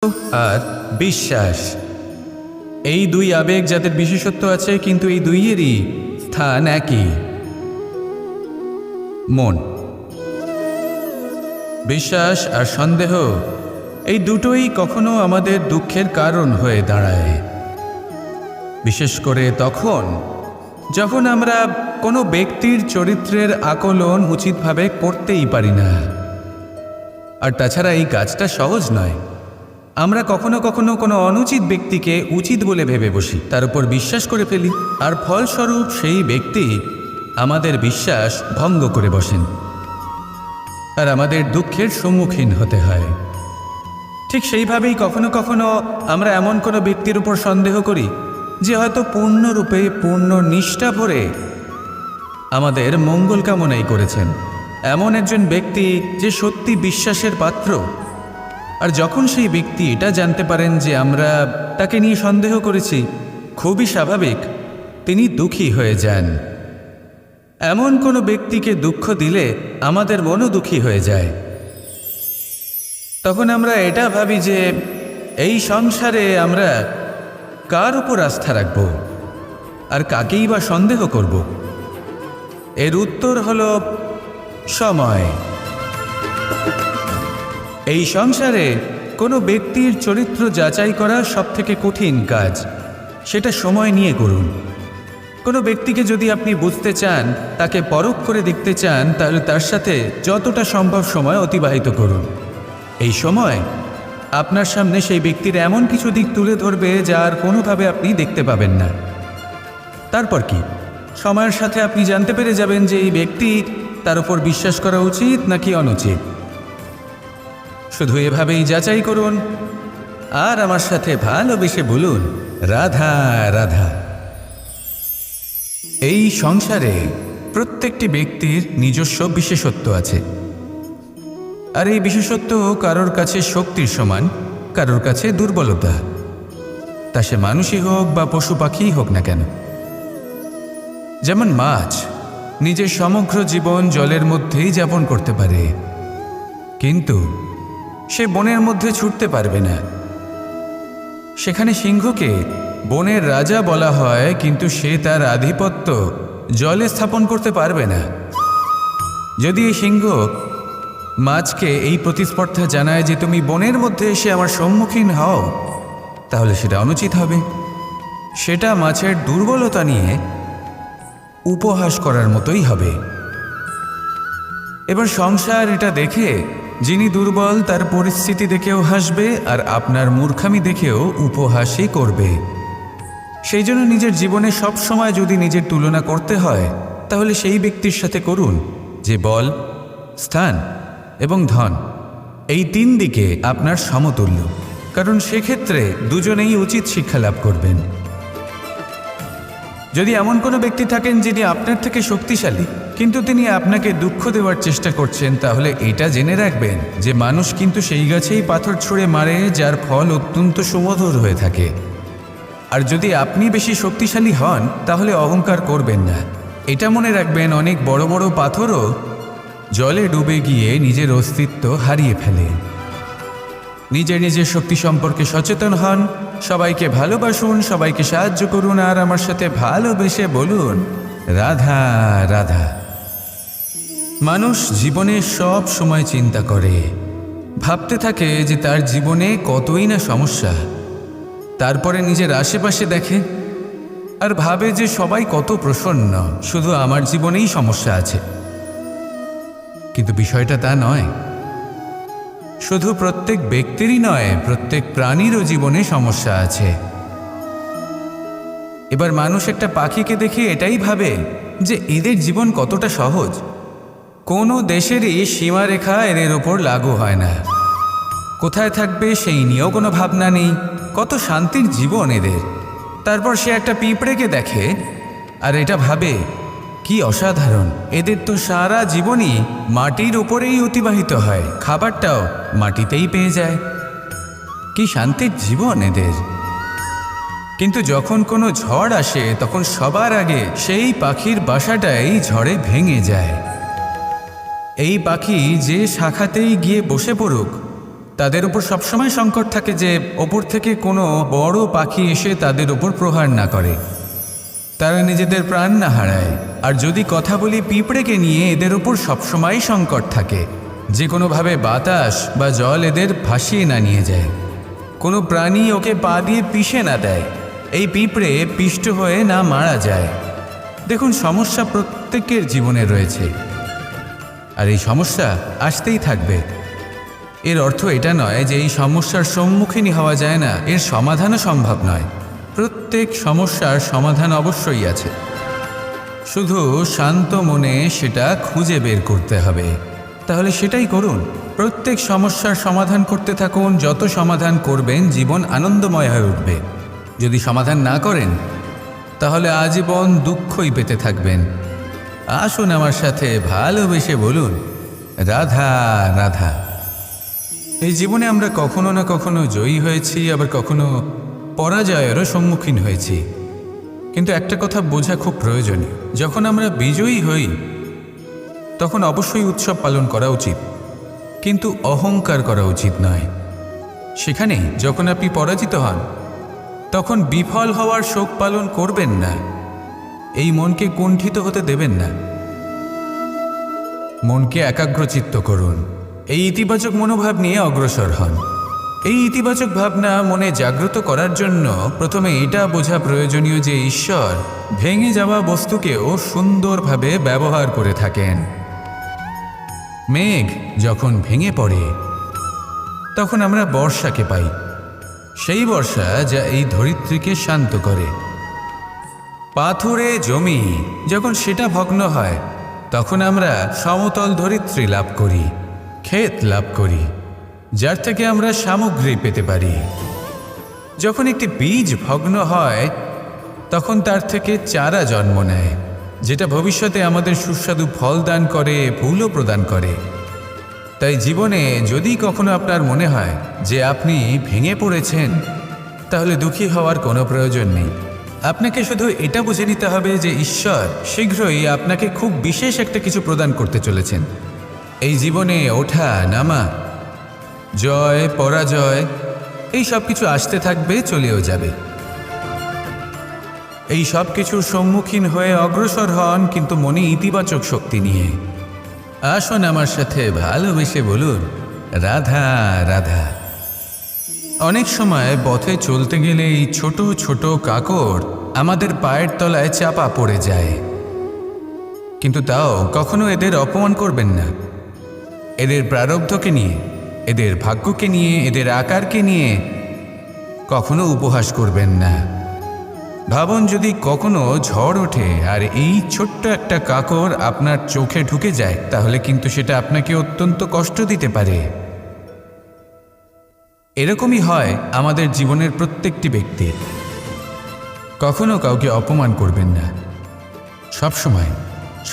আর বিশ্বাস, এই দুই আবেগ যাদের বিশেষত্ব আছে, কিন্তু এই দুইয়েরই স্থান একই, মন। বিশ্বাস আর সন্দেহ এই দুটোই কখনো আমাদের দুঃখের কারণ হয়ে দাঁড়ায়, বিশেষ করে তখন যখন আমরা কোনো ব্যক্তির চরিত্রের আকলন উচিতভাবে করতেই পারি না। আর তাছাড়া এই কাজটা সহজ নয়। আমরা কখনো কখনো কোনো অনুচিত ব্যক্তিকে উচিত বলে ভেবে বসি, তার উপর বিশ্বাস করে ফেলি, আর ফলস্বরূপ সেই ব্যক্তি আমাদের বিশ্বাস ভঙ্গ করে বসেন, আর আমাদের দুঃখের সম্মুখীন হতে হয়। ঠিক সেইভাবেই কখনো কখনো আমরা এমন কোনো ব্যক্তির উপর সন্দেহ করি যে হয়তো পূর্ণরূপে পূর্ণ নিষ্ঠা ভরে আমাদের মঙ্গল কামনাই করেছেন, এমন একজন ব্যক্তি যে সত্যি বিশ্বাসের পাত্র। আর যখন সেই ব্যক্তি এটা জানতে পারেন যে আমরা তাকে নিয়ে সন্দেহ করেছি, খুবই স্বাভাবিক তিনি দুঃখী হয়ে যান। এমন কোনো ব্যক্তিকে দুঃখ দিলে আমাদের মনও দুঃখী হয়ে যায়। তখন আমরা এটা ভাবি যে এই সংসারে আমরা কার উপর আস্থা রাখব আর কাকেই বা সন্দেহ করব? এর উত্তর হলো সময়। এই সংসারে কোনো ব্যক্তির চরিত্র যাচাই করা সবথেকে কঠিন কাজ, সেটা সময় নিয়ে করুন। কোনো ব্যক্তিকে যদি আপনি বুঝতে চান, তাকে পরখ করে দেখতে চান, তাহলে তার সাথে যতটা সম্ভব সময় অতিবাহিত করুন। এই সময় আপনার সামনে সেই ব্যক্তির এমন কিছু দিক তুলে ধরবে যা আর কোনোভাবে আপনি দেখতে পাবেন না। তারপর কি, সময়ের সাথে আপনি জানতে পেরে যাবেন যে এই ব্যক্তি, তার উপর বিশ্বাস করা উচিত নাকি অনুচিত। শুধু এভাবেই যাচাই করুন আর আমার সাথে ভালোবেসে বলুন, রাধা রাধা। এই সংসারে প্রত্যেকটি ব্যক্তির নিজস্ব বিশেষত্ব আছে, আর এই বিশেষত্ব কারোর কাছে শক্তির সমান, কারোর কাছে দুর্বলতা, তা সে মানুষই হোক বা পশু পাখিই হোক না কেন। যেমন মাছ নিজের সমগ্র জীবন জলের মধ্যেই যাপন করতে পারে, কিন্তু সে বনের মধ্যে ছুটতে পারবে না। সেখানে সিংহকে বনের রাজা বলা হয়, কিন্তু সে তার আধিপত্য জলে স্থাপন করতে পারবে না। যদি এই সিংহ মাছকে এই প্রতিস্পর্ধা জানায় যে তুমি বনের মধ্যে এসে আমার সম্মুখীন হও, তাহলে সেটা অনুচিত হবে। সেটা মাছের দুর্বলতা নিয়ে উপহাস করার মতোই হবে। এবার সংসার এটা দেখে যিনি দুর্বল তার পরিস্থিতি দেখেও হাসবে, আর আপনার মূর্খামি দেখেও উপহাসই করবে। সেই জন্য নিজের জীবনে সব সময় যদি নিজের তুলনা করতে হয়, তাহলে সেই ব্যক্তির সাথে করুন যে বল, স্থান এবং ধন এই তিন দিকে আপনার সমতুল্য, কারণ সেক্ষেত্রে দুজনেই উচিত শিক্ষা লাভ করবেন। যদি এমন কোনো ব্যক্তি থাকেন যিনি আপনার থেকে শক্তিশালী, কিন্তু তিনি আপনাকে দুঃখ দেওয়ার চেষ্টা করছেন, তাহলে এটা জেনে রাখবেন যে মানুষ কিন্তু সেই গাছেই পাথর ছুঁড়ে মারে যার ফল অত্যন্ত সুমধুর হয়ে থাকে। আর যদি আপনি বেশি শক্তিশালী হন, তাহলে অহংকার করবেন না। এটা মনে রাখবেন, অনেক বড় বড় পাথরও জলে ডুবে গিয়ে নিজের অস্তিত্ব হারিয়ে ফেলে। নিজের নিজের শক্তি সম্পর্কে সচেতন হন, সবাইকে ভালোবাসুন, সবাইকে সাহায্য করুন, আর আমার সাথে ভালোবেসে বলুন, রাধা রাধা। মানুষ জীবনে সব সময় চিন্তা করে, ভাবতে থাকে যে তার জীবনে কতই না সমস্যা। তারপরে নিজের আশেপাশে দেখে আর ভাবে যে সবাই কত প্রসন্ন, শুধু আমার জীবনেই সমস্যা আছে। কিন্তু বিষয়টা তা নয়। শুধু প্রত্যেক ব্যক্তিরই নয়, প্রত্যেক প্রাণীরও জীবনে সমস্যা আছে। এবার মানুষ একটা পাখিকে দেখে এটাই ভাবে যে এদের জীবন কতটা সহজ, কোনো দেশেরই সীমারেখা এদের ওপর লাগু হয় না, কোথায় থাকবে সেই নিয়েও কোনো ভাবনা নেই, কত শান্তির জীবন এদের। তারপর সে একটা পিঁপড়েকে দেখে আর এটা ভাবে, কি অসাধারণ, এদের তো সারা জীবনই মাটির উপরেই অতিবাহিত হয়, খাবারটাও মাটিতেই পেয়ে যায়, কি শান্তির জীবন এদের। কিন্তু যখন কোনো ঝড় আসে, তখন সবার আগে সেই পাখির বাসাটাই ঝড়ে ভেঙে যায়। এই পাখি যে শাখাতেই গিয়ে বসে পড়ুক, তাদের উপর সবসময় সংকট থাকে যে ওপর থেকে কোনো বড় পাখি এসে তাদের উপর প্রহার না করে, তারা নিজেদের প্রাণ না হারায়। আর যদি কথা বলি পিঁপড়েকে নিয়ে, এদের উপর সবসময় সংকট থাকে যে কোনোভাবে বাতাস বা জল এদের ভাসিয়ে না নিয়ে যায়, কোনো প্রাণী ওকে পা দিয়ে পিষে না দেয়, এই পিঁপড়ে পিষ্ট হয়ে না মারা যায়। দেখুন, সমস্যা প্রত্যেকের জীবনে রয়েছে, আর এই সমস্যা আসতেই থাকবে। এর অর্থ এটা নয় যে এই সমস্যার সম্মুখীনই হওয়া যায় না, এর সমাধানও সম্ভব নয়। প্রত্যেক সমস্যার সমাধান অবশ্যই আছে, শুধু শান্ত মনে সেটা খুঁজে বের করতে হবে। তাহলে সেটাই করুন, প্রত্যেক সমস্যার সমাধান করতে থাকুন। যত সমাধান করবেন জীবন আনন্দময় হয়ে উঠবে। যদি সমাধান না করেন তাহলে আজীবন দুঃখই পেতে থাকবেন। আসুন আমার সাথে ভালোবেসে বলুন, রাধা রাধা। এই জীবনে আমরা কখনো না কখনো জয়ী হয়েছি, আবার কখনো পরাজয়েরও সম্মুখীন হয়েছি। কিন্তু একটা কথা বোঝা খুব প্রয়োজনীয়, যখন আমরা বিজয়ী হই তখন অবশ্যই উৎসব পালন করা উচিত, কিন্তু অহংকার করা উচিত নয়। সেখানে যখন আপনি পরাজিত হন তখন বিফল হওয়ার শোক পালন করবেন না, এই মনকে কুণ্ঠিত হতে দেবেন না। মনকে একাগ্রচিত্ত করুন, এই ইতিবাচক মনোভাব নিয়ে অগ্রসর হন। এই ইতিবাচক ভাবনা মনে জাগ্রত করার জন্য প্রথমে এটা বোঝা প্রয়োজনীয় যে ঈশ্বর ভেঙে যাওয়া বস্তুকেও সুন্দরভাবে ব্যবহার করে থাকেন। মেঘ যখন ভেঙে পড়ে তখন আমরা বর্ষাকে পাই, সেই বর্ষা যা এই ধরিত্রীকে শান্ত করে। পাথুরে জমি যখন সেটা ভগ্ন হয় তখন আমরা সমতল ধরিত্রী লাভ করি, ক্ষেত লাভ করি, যার থেকে আমরা সামগ্রী পেতে পারি। যখন একটি বীজ ভগ্ন হয় তখন তার থেকে চারা জন্ম নেয়, যেটা ভবিষ্যতে আমাদের সুস্বাদু ফল দান করে, ফুলও প্রদান করে। তাই জীবনে যদি কখনো আপনার মনে হয় যে আপনি ভেঙে পড়েছেন, তাহলে দুঃখী হওয়ার কোনো প্রয়োজন নেই। আপনাকে শুধু এটা বুঝে নিতে হবে যে ঈশ্বর শীঘ্রই আপনাকে খুব বিশেষ একটা কিছু প্রদান করতে চলেছেন। এই জীবনে ওঠা নামা, জয় পরাজয়, এই সব কিছু আসতে থাকবে, চলেও যাবে। এই সব কিছুর সম্মুখীন হয়ে অগ্রসর হন, কিন্তু মনে ইতিবাচক শক্তি নিয়ে। আসুন আমার সাথে ভালোবেসে বলুন, রাধা রাধা। অনেক সময় পথে চলতে গেলে এই ছোট ছোট কাকড় আমাদের পায়ের তলায় চাপা পড়ে যায়, কিন্তু তাও কখনো এদের অপমান করবেন না। এদের প্রারব্ধকে নিয়ে, এদের ভাগ্যকে নিয়ে, এদের আকারকে নিয়ে কখনো উপহাস করবেন না। ভাবুন, যদি কখনো ঝড় ওঠে আর এই ছোট্ট একটা কাকড় আপনার চোখে ঢুকে যায়, তাহলে কিন্তু সেটা আপনাকে অত্যন্ত কষ্ট দিতে পারে। এরকমই হয় আমাদের জীবনের প্রত্যেকটি ব্যক্তির। কখনো কাউকে অপমান করবেন না, সবসময়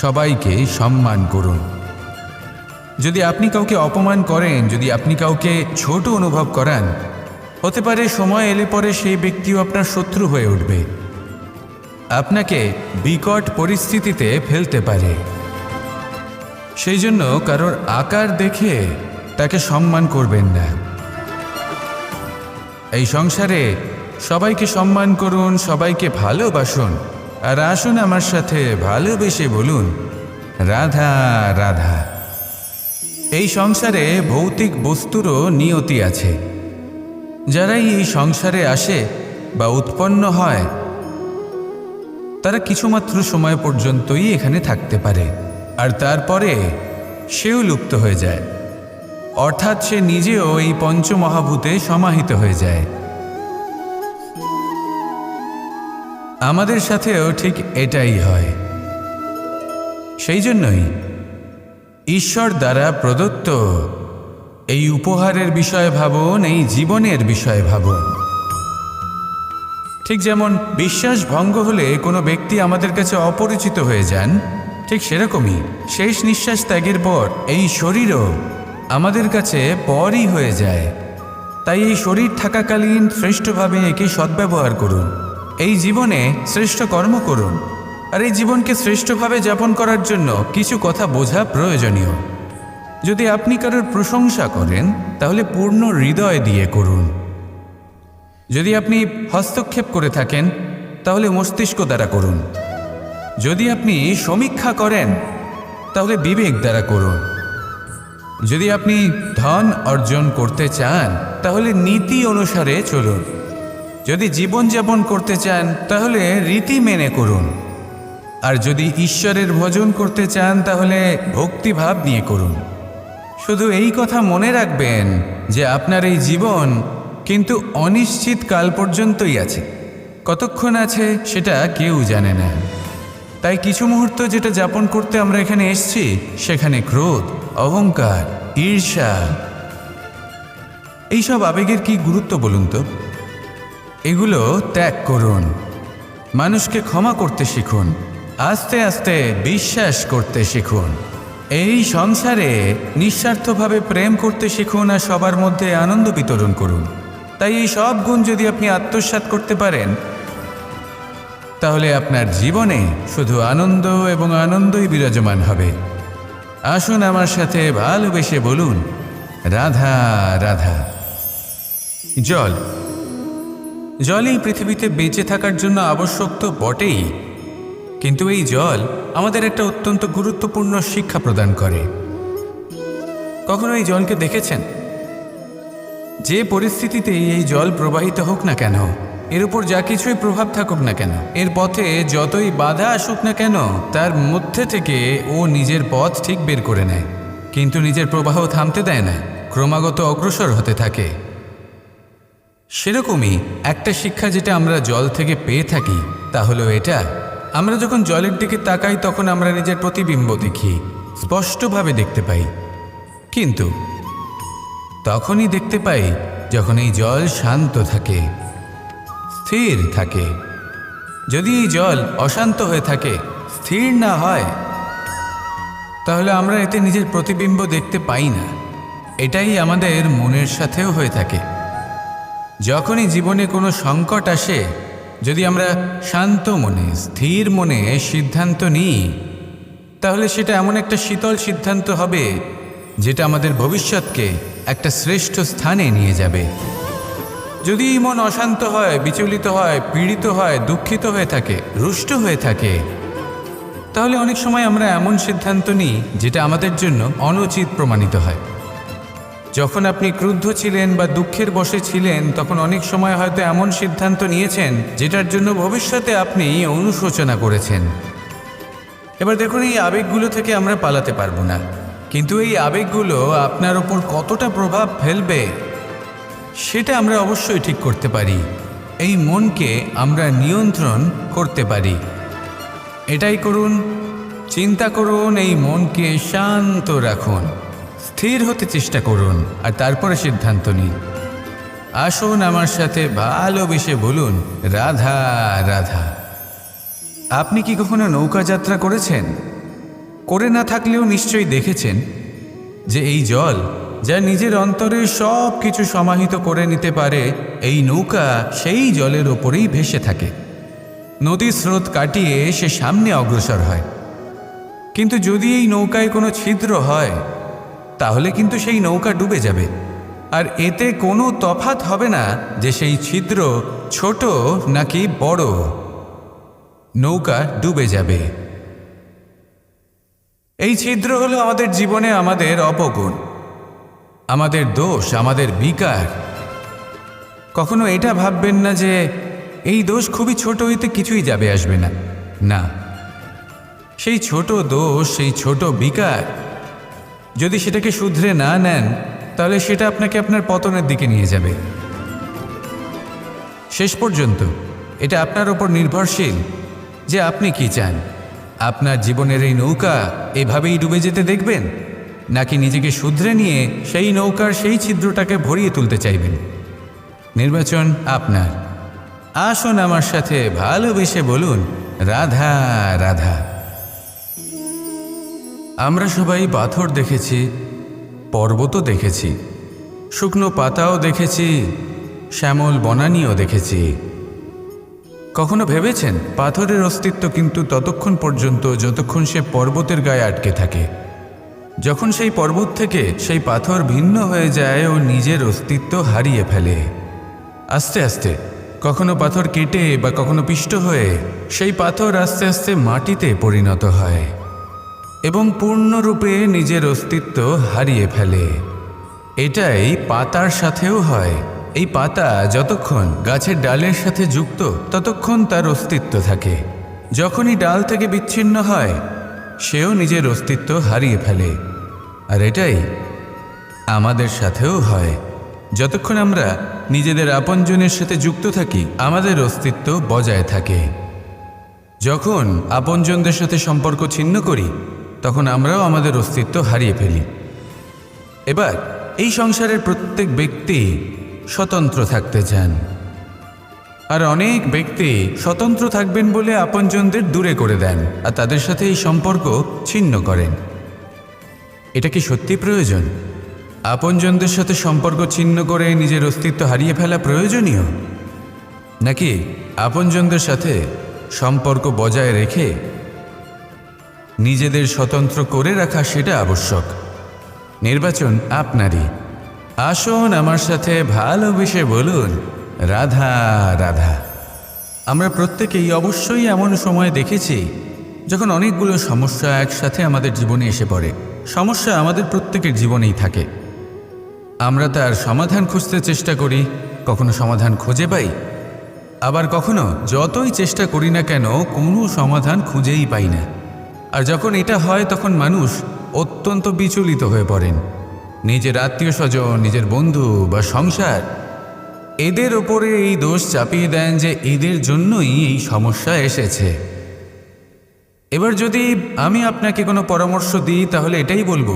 সবাইকে সম্মান করুন। যদি আপনি কাউকে অপমান করেন, যদি আপনি কাউকে ছোট অনুভব করান, হতে পারে সময় এলে পরে সেই ব্যক্তিও আপনার শত্রু হয়ে উঠবে, আপনাকে বিকট পরিস্থিতিতে ফেলতে পারে। সেই জন্য কারোর আকার দেখে তাকে সম্মান করবেন না। এই সংসারে সবাইকে সম্মান করুন, সবাইকে ভালোবাসুন, আর আসুন আমার সাথে ভালোবেসে বলুন, রাধা রাধা। এই সংসারে ভৌতিক বস্তুরও নিয়তি আছে। যারাই এই সংসারে আসে বা উৎপন্ন হয় তারা কিছুমাত্র সময় পর্যন্তই এখানে থাকতে পারে, আর তারপরে সেও লুপ্ত হয়ে যায়, অর্থাৎ সে নিজেও এই পঞ্চমহাভূতে সমাহিত হয়ে যায়। আমাদের সাথেও ঠিক এটাই হয়। সেই জন্যই ঈশ্বর দ্বারা প্রদত্ত এই উপহারের বিষয়ে ভাবুন, এই জীবনের বিষয়ে ভাবুন। ঠিক যেমন বিশ্বাস ভঙ্গ হলে কোনো ব্যক্তি আমাদের কাছে অপরিচিত হয়ে যান, ঠিক সেরকমই শেষ নিঃশ্বাস ত্যাগের পর এই শরীরও আমাদের কাছে পরই হয়ে যায়। তাই এই শরীর থাকাকালীন শ্রেষ্ঠভাবে একে সদ্ব্যবহার করুন, এই জীবনে শ্রেষ্ঠ কর্ম করুন। আর এই জীবনকে শ্রেষ্ঠভাবে যাপন করার জন্য কিছু কথা বোঝা প্রয়োজনীয়। যদি আপনি কারোর প্রশংসা করেন তাহলে পূর্ণ হৃদয় দিয়ে করুন। যদি আপনি হস্তক্ষেপ করে থাকেন তাহলে মস্তিষ্ক দ্বারা করুন। যদি আপনি সমীক্ষা করেন তাহলে বিবেক দ্বারা করুন। যদি আপনি ধন অর্জন করতে চান তাহলে নীতি অনুসারে চলুন। যদি জীবনযাপন করতে চান তাহলে রীতি মেনে করুন। আর যদি ঈশ্বরের ভজন করতে চান তাহলে ভক্তিভাব নিয়ে করুন। শুধু এই কথা মনে রাখবেন যে আপনার এই জীবন কিন্তু অনিশ্চিত কাল পর্যন্তই আছে। কতক্ষণ আছে সেটা কেউ জানে না। তাই কিছু মুহূর্ত যেটা যাপন করতে আমরা এখানে এসেছি সেখানে ক্রোধ, অহংকার, ঈর্ষা, এইসব আবেগের কি গুরুত্ব বলুন তো? এগুলো ত্যাগ করুন। মানুষকে ক্ষমা করতে শিখুন। আস্তে আস্তে বিশ্বাস করতে শিখুন। এই সংসারে নিঃস্বার্থভাবে প্রেম করতে শিখুন আর সবার মধ্যে আনন্দ বিতরণ করুন। তাই এই সব গুণ যদি আপনি আত্মসাৎ করতে পারেন তাহলে আপনার জীবনে শুধু আনন্দ এবং আনন্দই বিরাজমান হবে। আসুন আমার সাথে ভালোবেসে বলুন, রাধা রাধা। জল এই পৃথিবীতে বেঁচে থাকার জন্য আবশ্যক তো বটেই, কিন্তু এই জল আমাদের একটা অত্যন্ত গুরুত্বপূর্ণ শিক্ষা প্রদান করে। কখনো এই জলকে দেখেছেন? যে পরিস্থিতিতে এই জল প্রবাহিত হোক না কেন, এর উপর যা কিছুই প্রভাব থাকুক না কেন, এর পথে যতই বাধা আসুক না কেন, তার মধ্যে থেকে ও নিজের পথ ঠিক বের করে নেয়, কিন্তু নিজের প্রবাহ থামতে দেয় না, ক্রমাগত অগ্রসর হতে থাকে। সেরকমই একটা শিক্ষা যেটা আমরা জল থেকে পেয়ে থাকি তা হলো এটা, আমরা যখন জলের দিকে তাকাই তখন আমরা নিজের প্রতিবিম্ব দেখি, স্পষ্টভাবে দেখতে পাই। কিন্তু তখনই দেখতে পাই যখন এই জল শান্ত থাকে, স্থির থাকে। যদি এই জল অশান্ত হয়ে থাকে, স্থির না হয়, তাহলে আমরা এতে নিজের প্রতিবিম্ব দেখতে পাই না। এটাই আমাদের মনের সাথেও হয়ে থাকে। যখনই জীবনে কোনো সংকট আসে, যদি আমরা শান্ত মনে, স্থির মনে সিদ্ধান্ত নিই, তাহলে সেটা এমন একটা শীতল সিদ্ধান্ত হবে যেটা আমাদের ভবিষ্যৎকে একটা শ্রেষ্ঠ স্থানে নিয়ে যাবে। যদি মন অশান্ত হয়, বিচলিত হয়, পীড়িত হয়, দুঃখিত হয়ে থাকে, রুষ্ট হয়ে থাকে, তাহলে অনেক সময় আমরা এমন সিদ্ধান্ত নিই যেটা আমাদের জন্য অনুচিত প্রমাণিত হয়। যখন আপনি ক্রুদ্ধ ছিলেন বা দুঃখের বশে ছিলেন, তখন অনেক সময় হয়তো এমন সিদ্ধান্ত নিয়েছেন যেটার জন্য ভবিষ্যতে আপনি অনুশোচনা করেছেন। এবার দেখুন, এই আবেগগুলো থেকে আমরা পালাতে পারবো না, কিন্তু এই আবেগগুলো আপনার ওপর কতটা প্রভাব ফেলবে সেটা আমরা অবশ্যই ঠিক করতে পারি। এই মনকে আমরা নিয়ন্ত্রণ করতে পারি। এটাই করুন, চিন্তা করুন, এই মনকে শান্ত রাখুন, স্থির হতে চেষ্টা করুন, আর তারপরে সিদ্ধান্ত নিন। আসুন আমার সাথে ভালোবেসে বলুন, রাধা রাধা। আপনি কি কখনো নৌকা যাত্রা করেছেন? করে না থাকলেও নিশ্চয়ই দেখেছেন যে এই জল যা নিজের অন্তরে সব কিছু সমাহিত করে নিতে পারে, এই নৌকা সেই জলের ওপরেই ভেসে থাকে। নদীর স্রোত কাটিয়ে সে সামনে অগ্রসর হয়। কিন্তু যদি এই নৌকায় কোনো ছিদ্র হয় তাহলে কিন্তু সেই নৌকা ডুবে যাবে। আর এতে কোনো তফাৎ হবে না যে সেই ছিদ্র ছোট নাকি বড়, নৌকা ডুবে যাবে। এই ছিদ্র হলো আমাদের জীবনে আমাদের অপগুণ, আমাদের দোষ, আমাদের বিকার। কখনো এটা ভাববেন না যে এই দোষ খুবই ছোট, হইতে কিছুই যাবে আসবে না। না, সেই ছোট দোষ, সেই ছোট বিকার যদি সেটাকে শুধরে না নেন তাহলে সেটা আপনাকে আপনার পতনের দিকে নিয়ে যাবে। শেষ পর্যন্ত এটা আপনার ওপর নির্ভরশীল যে আপনি কি চান। আপনার জীবনের এই নৌকা এভাবেই ডুবে যেতে দেখবেন, নাকি নিজেকে শুধরে নিয়ে সেই নৌকার সেই ছিদ্রটাকে ভরিয়ে তুলতে চাইবেন? নির্বাচন আপনার। আসুন আমার সাথে ভালোবেসে বলুন, রাধা রাধা। আমরা সবাই পাথর দেখেছি, পর্বতও দেখেছি, শুকনো পাতাও দেখেছি, শ্যামল বনানীও দেখেছি। কখনো ভেবেছেন পাথরের অস্তিত্ব কিন্তু ততক্ষণ পর্যন্ত যতক্ষণ সে পর্বতের গায়ে আটকে থাকে। যখন সেই পর্বত থেকে সেই পাথর ভিন্ন হয়ে যায় ও নিজের অস্তিত্ব হারিয়ে ফেলে। আস্তে আস্তে কখনো পাথর কেটে বা কখনো পিষ্ট হয়ে সেই পাথর আস্তে আস্তে মাটিতে পরিণত হয় এবং পূর্ণরূপে নিজের অস্তিত্ব হারিয়ে ফেলে। এটাই পাতার সাথেও হয়। এই পাতা যতক্ষণ গাছের ডালের সাথে যুক্ত ততক্ষণ তার অস্তিত্ব থাকে। যখনই ডাল থেকে বিচ্ছিন্ন হয় সেও নিজের অস্তিত্ব হারিয়ে ফেলে। আর এটাই আমাদের সাথেও হয়। যতক্ষণ আমরা নিজেদের আপনজনের সাথে যুক্ত থাকি আমাদের অস্তিত্ব বজায় থাকে। যখন আপনজনদের সাথে সম্পর্ক ছিন্ন করি তখন আমরাও আমাদের অস্তিত্ব হারিয়ে ফেলি। এবার এই সংসারের প্রত্যেক ব্যক্তি স্বতন্ত্র থাকতে চান, আর অনেক ব্যক্তি স্বতন্ত্র থাকবেন বলে আপনজনদের দূরে করে দেন আর তাদের সাথে এই সম্পর্ক ছিন্ন করেন। এটা কি সত্যি প্রয়োজন? আপনজনদের সাথে সম্পর্ক ছিন্ন করে নিজের অস্তিত্ব হারিয়ে ফেলা প্রয়োজনীয়, নাকি আপনজনদের সাথে সম্পর্ক বজায় রেখে নিজেদের স্বতন্ত্র করে রাখা সেটা আবশ্যক? নির্বাচন আপনারই। আসুন আমার সাথে ভালোবেসে বলুন, রাধা রাধা। আমরা প্রত্যেকেই অবশ্যই এমন সময় দেখেছি যখন অনেকগুলো সমস্যা একসাথে আমাদের জীবনে এসে পড়ে। সমস্যা আমাদের প্রত্যেকের জীবনেই থাকে। আমরা তার সমাধান খুঁজতে চেষ্টা করি, কখনো সমাধান খুঁজে পাই, আবার কখনো যতই চেষ্টা করি না কেন কোনো সমাধান খুঁজেই পাই না। আর যখন এটা হয় তখন মানুষ অত্যন্ত বিচলিত হয়ে পড়েন। নিজের আত্মীয় স্বজন, নিজের বন্ধু বা সংসার এদের ওপরে এই দোষ চাপিয়ে দেন যে এদের জন্যই এই সমস্যা এসেছে। এবার যদি আমি আপনাকে কোনো পরামর্শ দিই তাহলে এটাই বলবো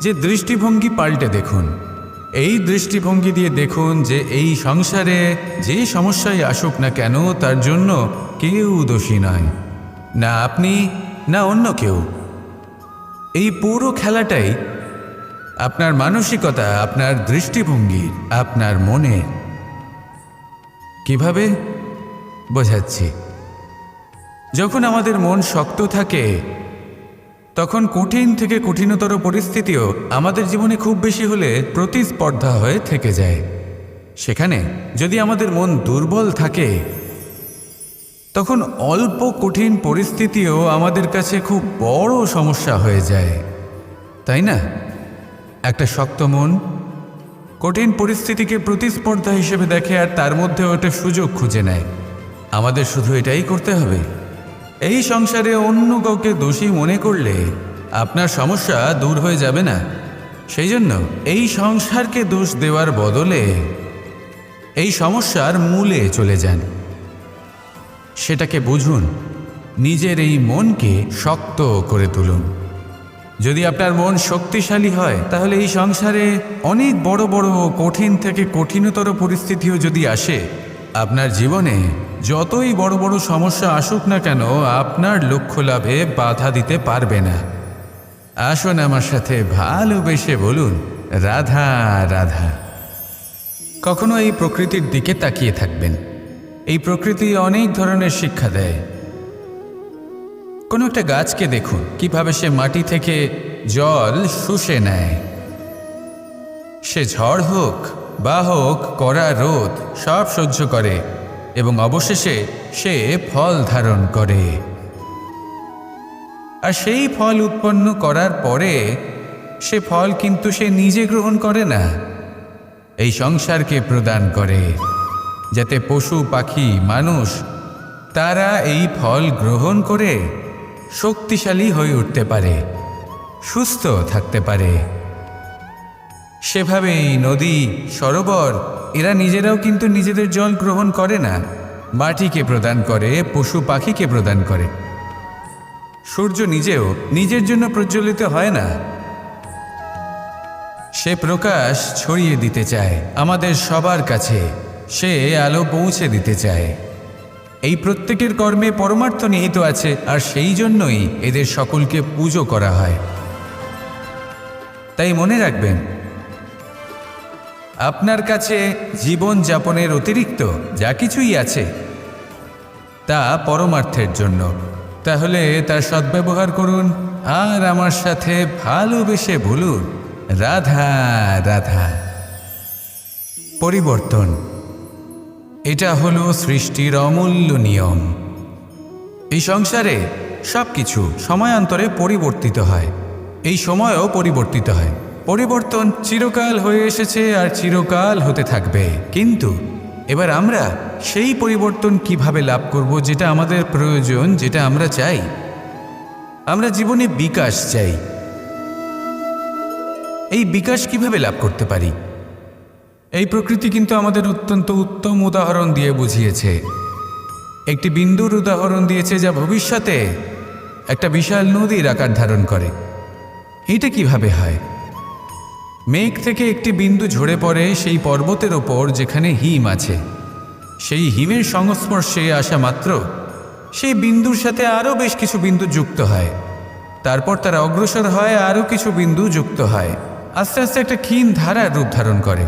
যে দৃষ্টিভঙ্গি পাল্টে দেখুন। এই দৃষ্টিভঙ্গি দিয়ে দেখুন যে এই সংসারে যে সমস্যাই আসুক না কেন তার জন্য কেউ দোষী নয়, না আপনি না অন্য কেউ। এই পুরো খেলাটাই আপনার মানসিকতা, আপনার দৃষ্টিভঙ্গি, আপনার মনে। কিভাবে বোঝাচ্ছি? যখন আমাদের মন শক্ত থাকে তখন কঠিন থেকে কঠিনতর পরিস্থিতিও আমাদের জীবনে খুব বেশি হলে প্রতিস্পর্ধা হয়ে থেকে যায়। সেখানে যদি আমাদের মন দুর্বল থাকে তখন অল্প কঠিন পরিস্থিতিও আমাদের কাছে খুব বড় সমস্যা হয়ে যায়, তাই না? একটা শক্ত মন কঠিন পরিস্থিতিকে প্রতিস্পর্ধা হিসেবে দেখে আর তার মধ্যে ওটা সুযোগ খুঁজে নেয়। আমাদের শুধু এটাই করতে হবে। এই সংসারে অন্য কাউকে দোষী মনে করলে আপনার সমস্যা দূর হয়ে যাবে না। সেই জন্য এই সংসারকে দোষ দেওয়ার বদলে এই সমস্যার মূলে চলে যান, সেটাকে বুঝুন, নিজের এই মনকে শক্ত করে তুলুন। যদি আপনার মন শক্তিশালী হয় তাহলে এই সংসারে অনেক বড় বড় কঠিন থেকে কঠিনতর পরিস্থিতিও যদি আসে, আপনার জীবনে যতই বড় বড় সমস্যা আসুক না কেন আপনার লক্ষ্য লাভে বাধা দিতে পারবে না। আসুন আমার সাথে ভালোবেসে বলুন, রাধা রাধা। কখনো এই প্রকৃতির দিকে তাকিয়ে থাকবেন। এই প্রকৃতি অনেক ধরনের শিক্ষা দেয়। কোনো একটা গাছকে দেখুন কিভাবে সে মাটি থেকে জল শুষে নেয়। সে ঝড় হোক বা হোক কড়া রোদ সব সহ্য করে এবং অবশেষে সে ফল ধারণ করে। আর সেই ফল উৎপন্ন করার পরে সে ফল কিন্তু সে নিজে গ্রহণ করে না, এই সংসারকে প্রদান করে, যাতে পশু পাখি মানুষ তারা এই ফল গ্রহণ করে শক্তিশালী হয়ে উঠতে পারে, সুস্থ থাকতে পারে। সেভাবেই নদী, সরোবর এরা নিজেরাও কিন্তু নিজেদের জল গ্রহণ করে না, মাটিকে প্রদান করে, পশু পাখিকে প্রদান করে। সূর্য নিজেও নিজের জন্য প্রজ্বলিত হয় না, সে প্রকাশ ছড়িয়ে দিতে চায় আমাদের সবার কাছে, সে আলো পৌঁছে দিতে চায়। এই প্রত্যেকের কর্মে পরমার্থ নিহিত আছে, আর সেই জন্যই এদের সকলকে পুজো করা হয়। তাই মনে রাখবেন, আপনার কাছে জীবন যাপনের অতিরিক্ত যা কিছুই আছে তা পরমার্থের জন্য। তাহলে তার সদ্ব্যবহার করুন আর আমার সাথে ভালোবেসে বলুন, রাধা রাধা। পরিবর্তন, এটা হলো সৃষ্টির অমূল্য নিয়ম। এই সংসারে সবকিছু সময়ান্তরে পরিবর্তিত হয়, এই সময়ও পরিবর্তিত হয়। পরিবর্তন চিরকাল হয়ে এসেছে আর চিরকাল হতে থাকবে। কিন্তু এবার আমরা সেই পরিবর্তন কিভাবে লাভ করব, যেটা আমাদের প্রয়োজন, যেটা আমরা চাই। আমরা জীবনে বিকাশ চাই। এই বিকাশ কিভাবে লাভ করতে পারি? এই প্রকৃতি কিন্তু আমাদের অত্যন্ত উত্তম উদাহরণ দিয়ে বুঝিয়েছে। একটি বিন্দুর উদাহরণ দিয়েছে, যা ভবিষ্যতে একটা বিশাল নদীর আকার ধারণ করে। এটা কিভাবে হয়? মেঘ থেকে একটি বিন্দু ঝরে পড়ে সেই পর্বতের ওপর যেখানে হিম আছে। সেই হিমের সংস্পর্শে আসা মাত্র সেই বিন্দুর সাথে আরও বেশ কিছু বিন্দু যুক্ত হয়। তারপর তারা অগ্রসর হয়, আরও কিছু বিন্দু যুক্ত হয়। আস্তে আস্তে একটা ক্ষীণ ধারার রূপ ধারণ করে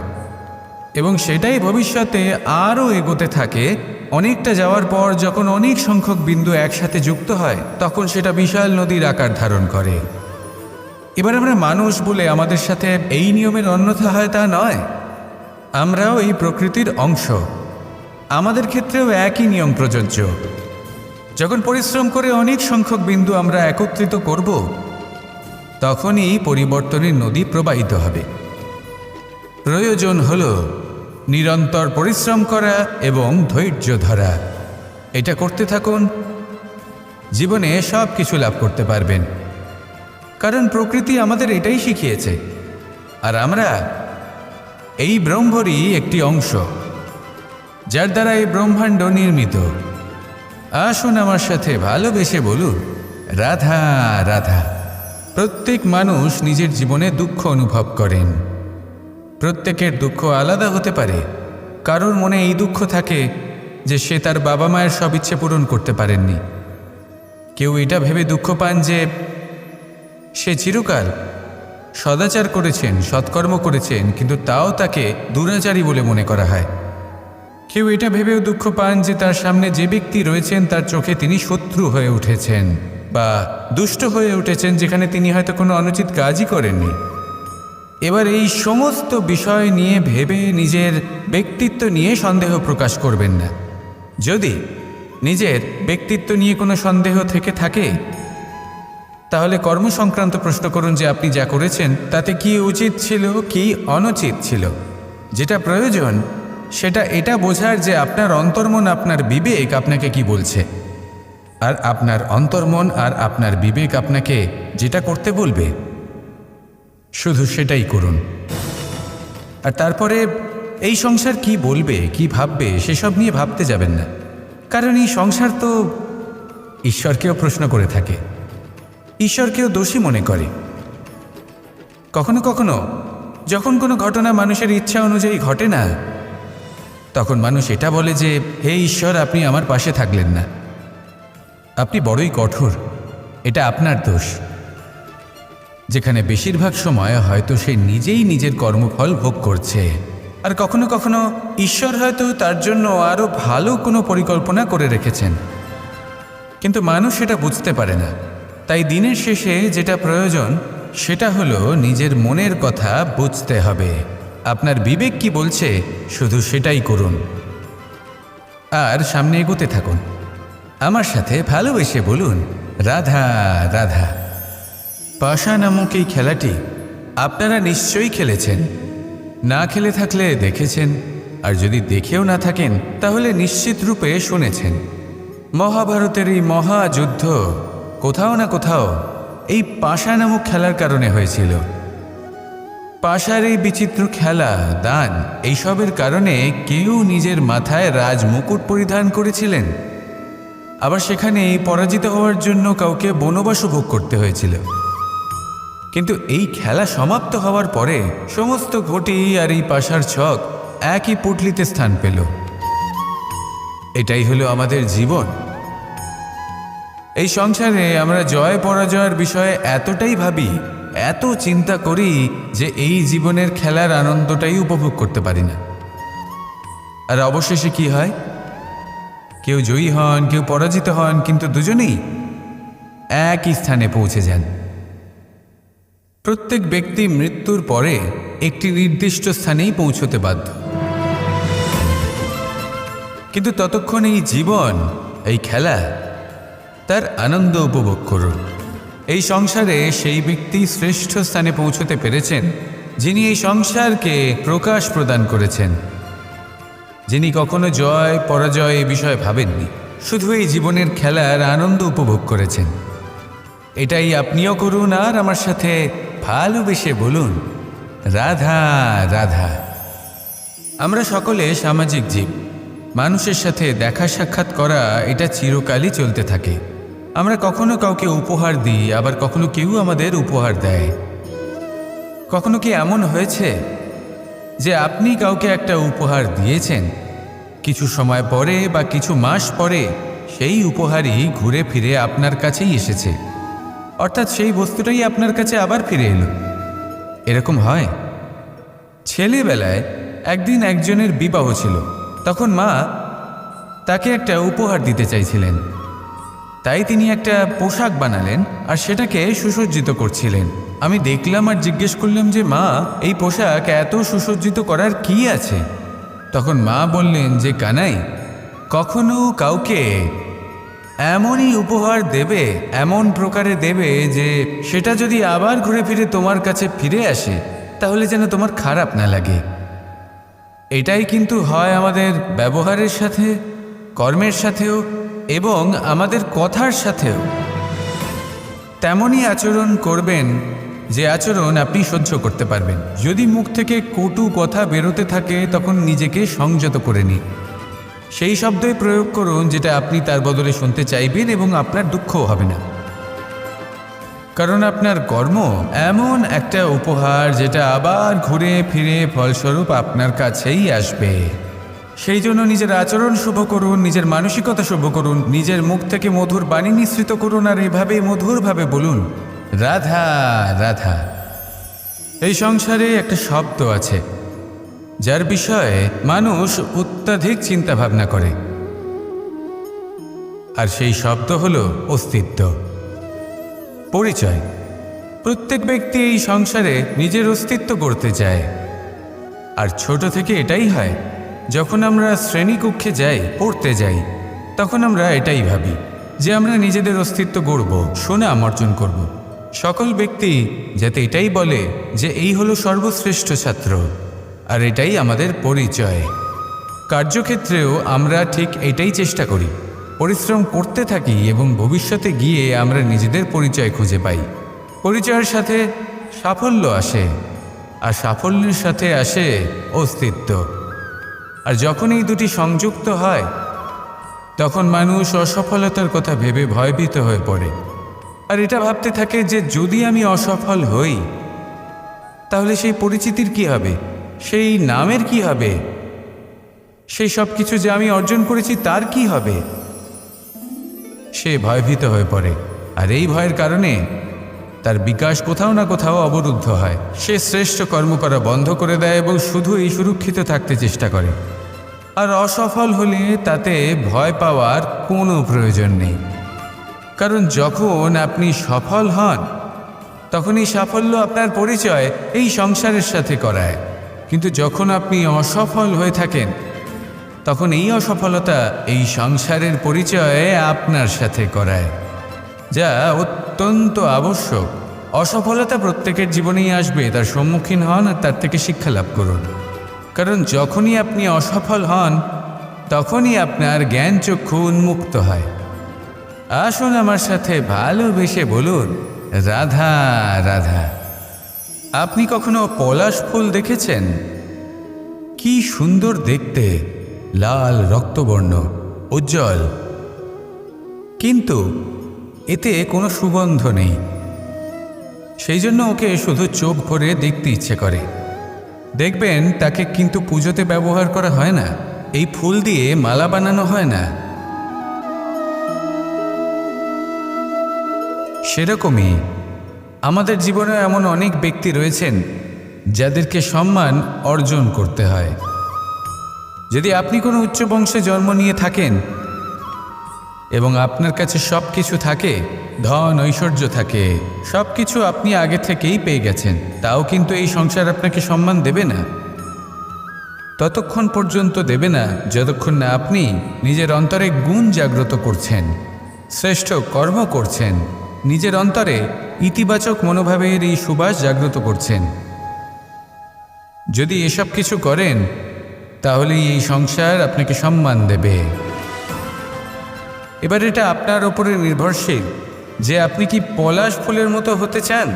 এবং সেটাই ভবিষ্যতে আরও এগোতে থাকে। অনেকটা যাওয়ার পর যখন অনেক সংখ্যক বিন্দু একসাথে যুক্ত হয়, তখন সেটা বিশাল নদীর আকার ধারণ করে। এবার আমরা মানুষ বলে আমাদের সাথে এই নিয়মের অন্যথা হয় তা নয়। আমরাও এই প্রকৃতির অংশ। আমাদের ক্ষেত্রেও একই নিয়ম প্রযোজ্য। যখন পরিশ্রম করে অনেক সংখ্যক বিন্দু আমরা একত্রিত করব, তখনই পরিবর্তনের নদী প্রবাহিত হবে। প্রয়োজন হল নিরন্তর পরিশ্রম করা এবং ধৈর্য ধরা। এটা করতে থাকুন, জীবনে সব কিছু লাভ করতে পারবেন। কারণ প্রকৃতি আমাদের এটাই শিখিয়েছে, আর আমরা এই ব্রহ্মরই একটি অংশ, যার দ্বারা এই ব্রহ্মাণ্ড নির্মিত। আসুন আমার সাথে ভালোবেসে বলুন, রাধা রাধা। প্রত্যেক মানুষ নিজের জীবনে দুঃখ অনুভব করেন। প্রত্যেকের দুঃখ আলাদা হতে পারে। কারোর মনে এই দুঃখ থাকে যে সে তার বাবা মায়ের সব ইচ্ছে পূরণ করতে পারেননি। কেউ এটা ভেবে দুঃখ পান যে সে চিরকাল সদাচার করেছেন, সৎকর্ম করেছেন, কিন্তু তাও তাকে দুরাচারী বলে মনে করা হয়। কেউ এটা ভেবেও দুঃখ পান যে তার সামনে যে ব্যক্তি রয়েছেন তার চোখে তিনি শত্রু হয়ে উঠেছেন বা দুষ্ট হয়ে উঠেছেন, যেখানে তিনি হয়তো কোনো অনুচিত কাজই করেননি। এবার এই সমস্ত বিষয় নিয়ে ভেবে নিজের ব্যক্তিত্ব নিয়ে সন্দেহ প্রকাশ করবেন না। যদি নিজের ব্যক্তিত্ব নিয়ে কোনো সন্দেহ থেকে থাকে, তাহলে কর্ম সংক্রান্ত প্রশ্ন করুন যে আপনি যা করেছেন তাতে কি উচিত ছিল, কি অনুচিত ছিল। যেটা প্রয়োজন সেটা এটা বোঝার যে আপনার অন্তর্মন, আপনার বিবেক আপনাকে কি বলছে, আর আপনার অন্তর্মন আর আপনার বিবেক আপনাকে যেটা করতে বলবে শুধু সেটাই করুন। আর তারপরে এই সংসার কি বলবে, কি ভাববে, সেসব নিয়ে ভাবতে যাবেন না। কারণ এই সংসার তো ঈশ্বরকেও প্রশ্ন করে থাকে, ঈশ্বরকেও দোষী মনে করে। কখনো কখনো যখন কোনো ঘটনা মানুষের ইচ্ছা অনুযায়ী ঘটে না, তখন মানুষ এটা বলে যে, হে ঈশ্বর, আপনি আমার পাশে থাকলেন না, আপনি বড়ই কঠোর, এটা আপনার দোষ। যেখানে বেশিরভাগ সময় হয়তো সে নিজেই নিজের কর্মফল ভোগ করছে। আর কখনো কখনো ঈশ্বর হয়তো তার জন্য আরও ভালো কোনো পরিকল্পনা করে রেখেছেন, কিন্তু মানুষ সেটা বুঝতে পারে না। তাই দিনের শেষে যেটা প্রয়োজন সেটা হলো নিজের মনের কথা বুঝতে হবে। আপনার বিবেক কি বলছে শুধু সেটাই করুন, আর সামনে এগোতে থাকুন। আমার সাথে ভালোবেসে বলুন, রাধা রাধা। পাশা নামক এই খেলাটি আপনারা নিশ্চয়ই খেলেছেন। না খেলে থাকলে দেখেছেন, আর যদি দেখেও না থাকেন তাহলে নিশ্চিত রূপে শুনেছেন। মহাভারতের এই মহাযুদ্ধ কোথাও না কোথাও এই পাশা নামক খেলার কারণে হয়েছিল। পাশার এই বিচিত্র খেলা, দান, এইসবের কারণে কেউ নিজের মাথায় রাজ মুকুট পরিধান করেছিলেন, আবার সেখানে পরাজিত হওয়ার জন্য কাউকে বনবাসও ভোগ করতে হয়েছিল। কিন্তু এই খেলা সমাপ্ত হওয়ার পরে সমস্ত ঘটি আর এই পাশার ছক একই পুটলিতে স্থান পেল। এটাই হলো আমাদের জীবন। এই সংসারে আমরা জয় পরাজয়ের বিষয়ে এতটাই ভাবি, এত চিন্তা করি যে এই জীবনের খেলার আনন্দটাই উপভোগ করতে পারি না। আর অবশেষে কি হয়? কেউ জয়ী হন, কেউ পরাজিত হন, কিন্তু দুজনেই একই স্থানে পৌঁছে যান। প্রত্যেক ব্যক্তি মৃত্যুর পরে একটি নির্দিষ্ট স্থানেই পৌঁছতে বাধ্য, কিন্তু ততক্ষণ এই জীবন, এই খেলা, তার আনন্দ উপভোগ করুন। এই সংসারে সেই ব্যক্তি শ্রেষ্ঠ স্থানে পৌঁছতে পেরেছেন যিনি এই সংসারকে প্রকাশ প্রদান করেছেন, যিনি কখনো জয় পরাজয় এ বিষয়ে ভাবেননি, শুধু এই জীবনের খেলার আনন্দ উপভোগ করেছেন। এটাই আপনিও করুন আর আমার সাথে ভালোবেসে বলুন, রাধা রাধা। আমরা সকলে সামাজিক জীব। মানুষের সাথে দেখা সাক্ষাৎ করা এটা চিরকালই চলতে থাকে। আমরা কখনো কাউকে উপহার দিই, আবার কখনো কেউ আমাদের উপহার দেয়। কখনো কি এমন হয়েছে যে আপনি কাউকে একটা উপহার দিয়েছেন, কিছু সময় পরে বা কিছু মাস পরে সেই উপহারই ঘুরে ফিরে আপনার কাছেই এসেছে, অর্থাৎ সেই বস্তুটাই আপনার কাছে আবার ফিরে এলো? এরকম হয়। ছেলেবেলায় একদিন একজনের বিবাহ ছিল, তখন মা তাকে একটা উপহার দিতে চাইছিলেন, তাই তিনি একটা পোশাক বানালেন আর সেটাকে সুসজ্জিত করছিলেন। আমি দেখলাম আর জিজ্ঞেস করলাম যে মা, এই পোশাক এত সুসজ্জিত করার কি আছে? তখন মা বললেন যে কানাই, কখনো কাউকে এমনই উপহার দেবে, এমন প্রকারে দেবে যে সেটা যদি আবার ঘুরে ফিরে তোমার কাছে ফিরে আসে তাহলে যেন তোমার খারাপ না লাগে। এটাই কিন্তু হয় আমাদের ব্যবহারের সাথে, কর্মের সাথেও এবং আমাদের কথার সাথেও। তেমনই আচরণ করবেন যে আচরণ আপনি সহ্য করতে পারবেন। যদি মুখ থেকে কটু কথা বেরোতে থাকে তখন নিজেকে সংযত করে নিন। সেই শব্দই প্রয়োগ করুন যেটা আপনি তার বদলে শুনতে চাইবেন এবং আপনার দুঃখও হবে না, কারণ আপনার কর্ম এমন একটা উপহার যেটা আবার ঘুরে ফিরে ফলস্বরূপ আপনার কাছেই আসবে। সেই জন্য নিজের আচরণ শুভ করুন, নিজের মানসিকতা শুভ করুন, নিজের মুখ থেকে মধুর বাণী নিঃসৃত করুন আর এভাবে মধুরভাবে বলুন, রাধা রাধা। এই সংসারে একটা শব্দ আছে যার বিষয়ে মানুষ অত্যাধিক চিন্তা ভাবনা করে, আর সেই শব্দ হলো অস্তিত্ব, পরিচয়। প্রত্যেক ব্যক্তি এই সংসারে নিজের অস্তিত্ব গড়তে চায়, আর ছোট থেকে এটাই হয়। যখন আমরা শ্রেণীকক্ষে যাই, পড়তে যাই, তখন আমরা এটাই ভাবি যে আমরা নিজেদের অস্তিত্ব গড়ব, সুনাম অর্জন করব। সকল ব্যক্তি যাতে এটাই বলে যে এই হলো সর্বশ্রেষ্ঠ ছাত্র, আর এটাই আমাদের পরিচয়। কার্যক্ষেত্রেও আমরা ঠিক এটাই চেষ্টা করি, পরিশ্রম করতে থাকি এবং ভবিষ্যতে গিয়ে আমরা নিজেদের পরিচয় খুঁজে পাই। পরিচয়ের সাথে সাফল্য আসে, আর সাফল্যের সাথে আসে অস্তিত্ব। আর যখন এই দুটি সংযুক্ত হয় তখন মানুষ অসফলতার কথা ভেবে ভয়ভীত হয়ে পড়ে, আর এটা ভাবতে থাকে যে যদি আমি অসফল হই তাহলে সেই পরিচিতির কি হবে, সেই নামের কি হবে, সেই সব কিছু যে আমি অর্জন করেছি তার কি হবে। সে ভয়ভীত হয়ে পড়ে, আর এই ভয়ের কারণে তার বিকাশ কোথাও না কোথাও অবরুদ্ধ হয়। সে শ্রেষ্ঠ কর্ম করা বন্ধ করে দেয় এবং শুধু এই সুরক্ষিত থাকতে চেষ্টা করে। আর অসফল হলে তাতে ভয় পাওয়ার কোনো প্রয়োজন নেই, কারণ যখন আপনি সফল হন তখন এই সাফল্য আপনার পরিচয় এই সংসারের সাথে করায়। কিন্তু যখন আপনি অসফল হয়ে থাকেন তখন এই অসফলতা এই সংসারের পরিচয় আপনার সাথে করায়, যা অত্যন্ত আবশ্যক। অসফলতা প্রত্যেকের জীবনেই আসবে, তার সম্মুখীন হন আর তার থেকে শিক্ষা লাভ করুন, কারণ যখনই আপনি অসফল হন তখনই আপনার জ্ঞান চক্ষু উন্মুক্ত হয়। আসুন আমার সাথে ভালোবেসে বলুন, রাধা রাধা। আপনি কখনো পলাশ ফুল দেখেছেন? কি সুন্দর দেখতে, লাল রক্তবর্ণ, উজ্জ্বল, কিন্তু এতে কোনো সুগন্ধ নেই। সেই জন্য ওকে শুধু চোখ ভরে দেখতে ইচ্ছে করে। দেখবেন তাকে কিন্তু পুজোতে ব্যবহার করা হয় না, এই ফুল দিয়ে মালা বানানো হয় না। সেরকমই আমাদের জীবনে এমন অনেক ব্যক্তি রয়েছেন যাদেরকে সম্মান অর্জন করতে হয়। যদি আপনি কোনো উচ্চ বংশে জন্ম নিয়ে থাকেন এবং আপনার কাছে সব কিছু থাকে ধন ঐশ্বর্য থাকে, সব কিছু আপনি আগে থেকেই পেয়ে গেছেন, তাও কিন্তু এই সংসার আপনাকে সম্মান দেবে না। ততক্ষণ পর্যন্ত দেবে না যতক্ষণ না আপনি নিজের অন্তরে গুণ জাগ্রত করছেন, শ্রেষ্ঠ কর্ম করছেন, নিজের অন্তরে ইতিবাচক মনোভাবের এই সুবাস জাগ্রত করছেন। যদি এসব কিছু করেন তাহলে এই সংসার আপনাকে সম্মান দেবে। এবার এটা আপনার ওপরে নির্ভরশীল যে আপনি কি পলাশ ফুলের মতো হতে চান,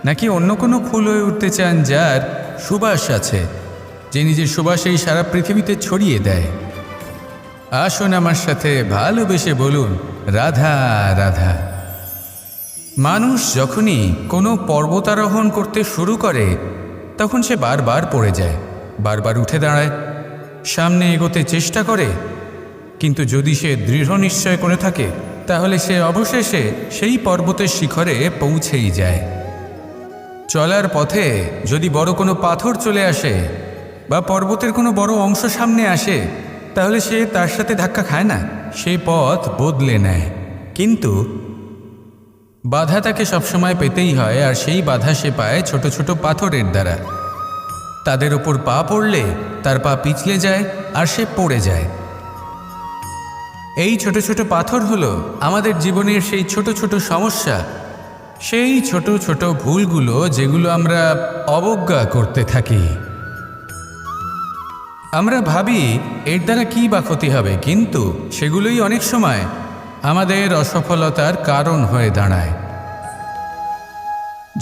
নাকি অন্য কোনো ফুল হয়ে উঠতে চান যার সুবাস আছে, যে নিজের সুবাস এই সারা পৃথিবীতে ছড়িয়ে দেয়। আসুন আমার সাথে ভালোবেসে বলুন, রাধা রাধা। মানুষ যখনই কোনো পর্বতারোহণ করতে শুরু করে তখন সে বারবার পড়ে যায়, বারবার উঠে দাঁড়ায়, সামনে এগোতে চেষ্টা করে, কিন্তু যদি সে দৃঢ় নিশ্চয় করে থাকে তাহলে সে অবশেষে সেই পর্বতের শিখরে পৌঁছেই যায়। চলার পথে যদি বড় কোনো পাথর চলে আসে বা পর্বতের কোনো বড় অংশ সামনে আসে তাহলে সে তার সাথে ধাক্কা খায় না, সেই পথ বদলে নেয়। কিন্তু বাধা তাকে সবসময় পেতেই হয়, আর সেই বাধা সে পায় ছোট ছোট পাথরের দ্বারা। তাদের ওপর পা পড়লে তার পা পিছলে যায় আর সে পড়ে যায়। এই ছোট ছোট পাথর হলো আমাদের জীবনের সেই ছোট ছোট সমস্যা, সেই ছোট ছোট ভুলগুলো যেগুলো আমরা অবজ্ঞা করতে থাকি। আমরা ভাবি এর দ্বারা কী বা ক্ষতি হবে, কিন্তু সেগুলোই অনেক সময় আমাদের অসফলতার কারণ হয়ে দাঁড়ায়।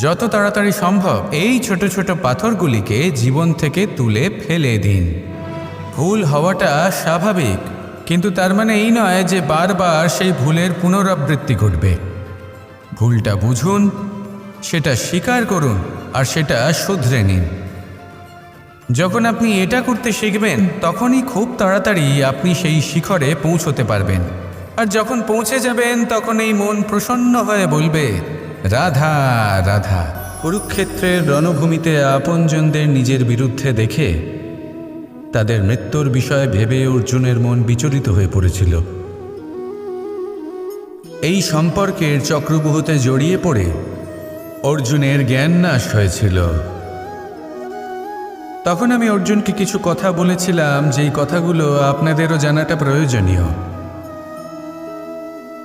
যত তাড়াতাড়ি সম্ভব এই ছোট ছোট পাথরগুলিকে জীবন থেকে তুলে ফেলে দিন। ভুল হওয়াটা স্বাভাবিক, কিন্তু তার মানে এই নয় যে বারবার সেই ভুলের পুনরাবৃত্তি ঘটবে। ভুলটা বুঝুন, সেটা স্বীকার করুন আর সেটা শুধরে নিন। যখন আপনি এটা করতে শিখবেন তখনই খুব তাড়াতাড়ি আপনি সেই শিখরে পৌঁছতে পারবেন। আর যখন পৌঁছে যাবেন তখন এই মন প্রসন্ন হয়ে বলবে, রাধা রাধা। কুরুক্ষেত্রের রণভূমিতে আপনজনদের নিজের বিরুদ্ধে দেখে তাদের মৃত্যুর বিষয়ে ভেবে অর্জুনের মন বিচলিত হয়ে পড়েছিল। এই সম্পর্কের চক্রব্যূহতে জড়িয়ে পড়ে অর্জুনের জ্ঞান নাশ হয়েছিল। তখন আমি অর্জুনকে কিছু কথা বলেছিলাম, যেই কথাগুলো আপনাদেরও জানাটা প্রয়োজনীয়।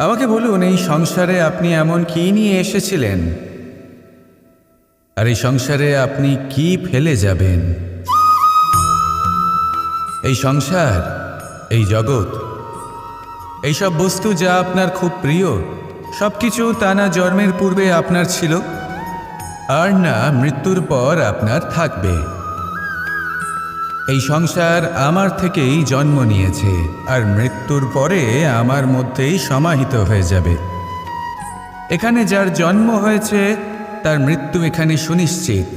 আমাকে বলুন, এই সংসারে আপনি এমন কি নিয়ে এসেছিলেন, আর এই সংসারে আপনি কি ফেলে যাবেন? এই সংসার, এই জগৎ, এইসব বস্তু যা আপনার খুব প্রিয়, সব কিছু তা না জন্মের পূর্বে আপনার ছিল আর না মৃত্যুর পর আপনার থাকবে। এই সংসার আমার থেকেই জন্ম নিয়েছে আর মৃত্যুর পরে আমার মধ্যেই সমাহিত হয়ে যাবে। এখানে যার জন্ম হয়েছে তার মৃত্যু এখানে সুনিশ্চিত।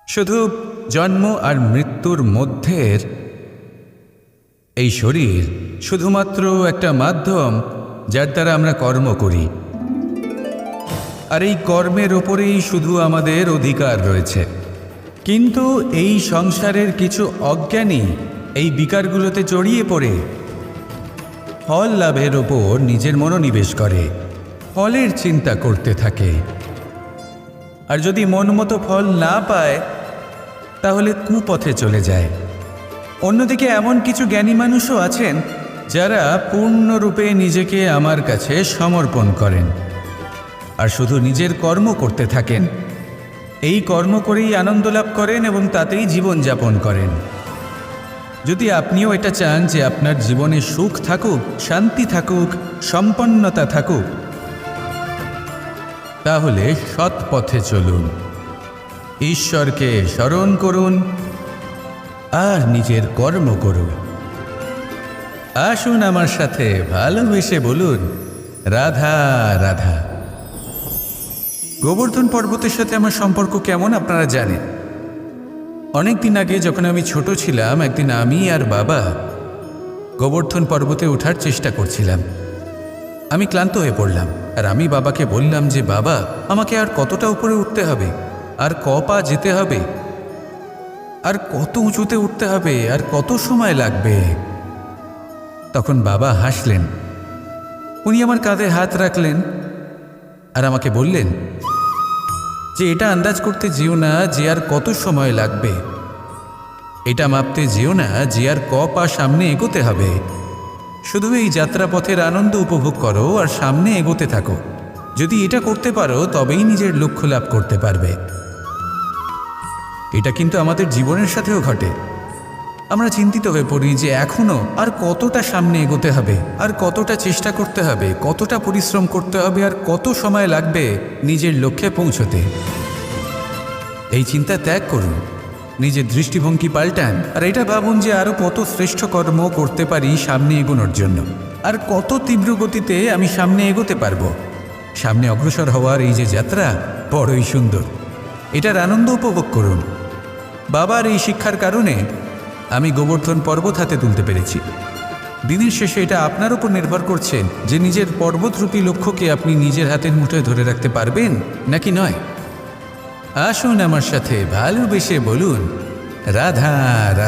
শুধু জন্ম আর মৃত্যুর মধ্যের এই শরীর শুধুমাত্র একটা মাধ্যম যার দ্বারা আমরা কর্ম করি, আর এই কর্মের ওপরেই শুধু আমাদের অধিকার রয়েছে। কিন্তু এই সংসারের কিছু অজ্ঞানী এই বিকারগুলোতে জড়িয়ে পড়ে ফল লাভের ওপর নিজের মনোনিবেশ করে, ফলের চিন্তা করতে থাকে। আর যদি মন মতো ফল না পায় তাহলে কুপথে চলে যায়। অন্যদিকে এমন কিছু জ্ঞানী মানুষও আছেন যারা পূর্ণরূপে নিজেকে আমার কাছে সমর্পণ করেন আর শুধু নিজের কর্ম করতে থাকেন। এই কর্ম করেই আনন্দ লাভ করেন এবং তাতেই জীবনযাপন করেন। যদি আপনিও এটা চান যে আপনার জীবনে সুখ থাকুক, শান্তি থাকুক, সম্পন্নতা থাকুক, তাহলে সৎ পথে চলুন, ঈশ্বরকে স্মরণ করুন আর নিজের কর্ম করুন। আসুন আমার সাথে ভালোবেসে বলুন, রাধা রাধা। গোবর্ধন পর্বতের সাথে আমার সম্পর্ক কেমন আপনারা জানেন। অনেক দিন আগে যখন আমি ছোট ছিলাম, একদিন আমি আর বাবা গোবর্ধন পর্বতে ওঠার চেষ্টা করছিলাম। আমি ক্লান্ত হয়ে পড়লাম আর আমি বাবাকে বললাম যে, বাবা, আমাকে আর কতটা উপরে উঠতে হবে, আর ক পা যেতে হবে, আর কত উঁচুতে উঠতে হবে, আর কত সময় লাগবে? তখন বাবা হাসলেন। উনি আমার কাঁধে হাত রাখলেন আর আমাকে বললেন যে এটা আন্দাজ করতে যেও না যে আর কত সময় লাগবে, এটা মাপতে যেও না যে আর ক পা সামনে এগোতে হবে। শুধু এই যাত্রাপথের আনন্দ উপভোগ করো আর সামনে এগোতে থাকো। যদি এটা করতে পারো তবেই নিজের লক্ষ্য লাভ করতে পারবে। এটা কিন্তু আমাদের জীবনের সাথেও ঘটে। আমরা চিন্তিত হয়ে পড়ি যে এখনো আর কতটা সামনে এগোতে হবে, আর কতটা চেষ্টা করতে হবে, কতটা পরিশ্রম করতে হবে, আর কত সময় লাগবে নিজের লক্ষ্যে পৌঁছতে। এই চিন্তা ত্যাগ করুন, নিজের দৃষ্টিভঙ্গি পাল্টান আর এটা ভাবুন যে আরও কত শ্রেষ্ঠ কর্ম করতে পারি সামনে এগোনোর জন্য, আর কত তীব্র গতিতে আমি সামনে এগোতে পারবো। সামনে অগ্রসর হওয়ার এই যে যাত্রা বড়ই সুন্দর, এটার আনন্দ উপভোগ করুন। বাবার এই শিক্ষার কারণে আমি গোবর্ধন পর্বত হাতে তুলতে পেরেছি। দিনের শেষে এটা আপনার উপর নির্ভর করছে যে নিজের পর্বতরূপী লক্ষ্যকে আপনি নিজের হাতের মুঠোয় ধরে রাখতে পারবেন নাকি নয়। আসুন আমার সাথে ভালোবেসে বলুন রাধা রাধা।